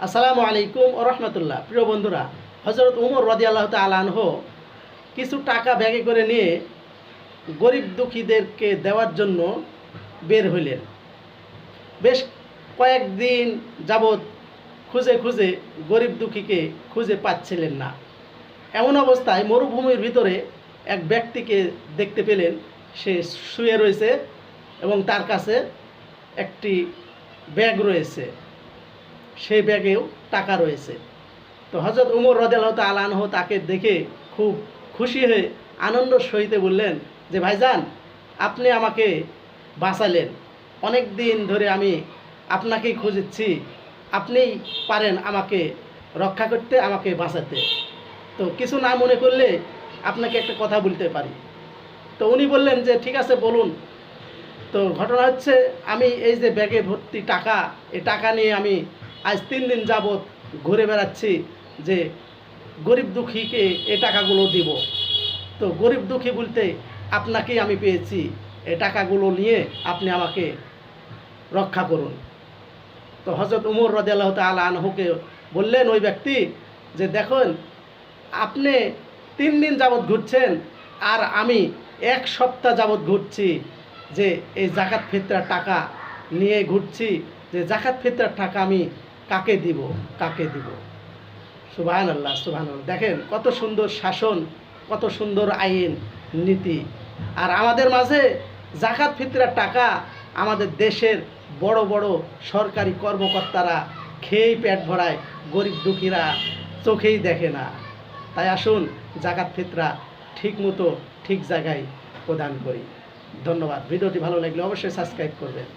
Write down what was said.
আসসালামু আলাইকুম ওয়া রাহমাতুল্লাহ। প্রিয় বন্ধুরা, হযরত উমর রাদিয়াল্লাহু তাআলা আনহু কিছু টাকা ব্যাগে করে নিয়ে গরিব দুঃখীদেরকে দেওয়ার জন্য বের হইলেন। বেশ কয়েকদিন যাবৎ খুঁজে খুঁজে গরিব দুঃখীকে খুঁজে পাচ্ছিলেন না। এমন অবস্থায় মরুভূমির ভিতরে এক ব্যক্তিকে দেখতে পেলেন। সে শুয়ে রয়েছে এবং তার কাছে একটি ব্যাগ রয়েছে, সেই ব্যাগেও টাকা রয়েছে। তো হযরত উমর রাদিয়াল্লাহু তাআলা আনহু তাকে দেখে খুব খুশি হয়ে আনন্দ সহিতে বললেন যে, ভাইজান, আপনি আমাকে বাঁচালেন। অনেক দিন ধরে আমি আপনাকেই খুঁজেছি, আপনিই পারেন আমাকে রক্ষা করতে, আমাকে বাঁচাতে। তো কিছু না মনে করলে আপনাকে একটা কথা বলতে পারি। তো উনি বললেন যে, ঠিক আছে, বলুন। তো ঘটনা হচ্ছে, আমি এই যে ব্যাগে ভর্তি টাকা, এই টাকা নিয়ে আমি আজ 3 দিন যাবৎ ঘুরে বেড়াচ্ছি যে গরিব দুঃখীকে এই টাকাগুলো দিব। তো গরিব দুঃখী বলতে আপনাকেই আমি পেয়েছি, এই টাকাগুলো নিয়ে আপনি আমাকে রক্ষা করুন। তো হযরত উমর রাদিয়াল্লাহু তাআলা আনহুকে বললেন ওই ব্যক্তি যে, দেখুন, আপনি 3 দিন যাবৎ ঘুরছেন আর আমি 1 সপ্তাহ যাবৎ ঘুরছি, যে এই যাকাত ফিতরার টাকা নিয়ে ঘুরছি, যে যাকাত ফিতরার টাকা আমি কাকে দিব, কাকে দিব। সুবহানাল্লাহ, সুবহানাল্লাহ। দেখেন কত সুন্দর শাসন, কত সুন্দর আইন নীতি। আর আমাদের মাঝে যাকাত ফিতরার টাকা আমাদের দেশের বড় বড় সরকারি কর্মকর্তারা খেয়েই পেট ভরায়, গরিব দুঃখীরা চোখেই দেখে না। তাই আসুন যাকাত ফিতরা ঠিক মতো ঠিক জায়গায় প্রদান করি। ধন্যবাদ। ভিডিওটি ভালো লাগলে অবশ্যই সাবস্ক্রাইব করবেন।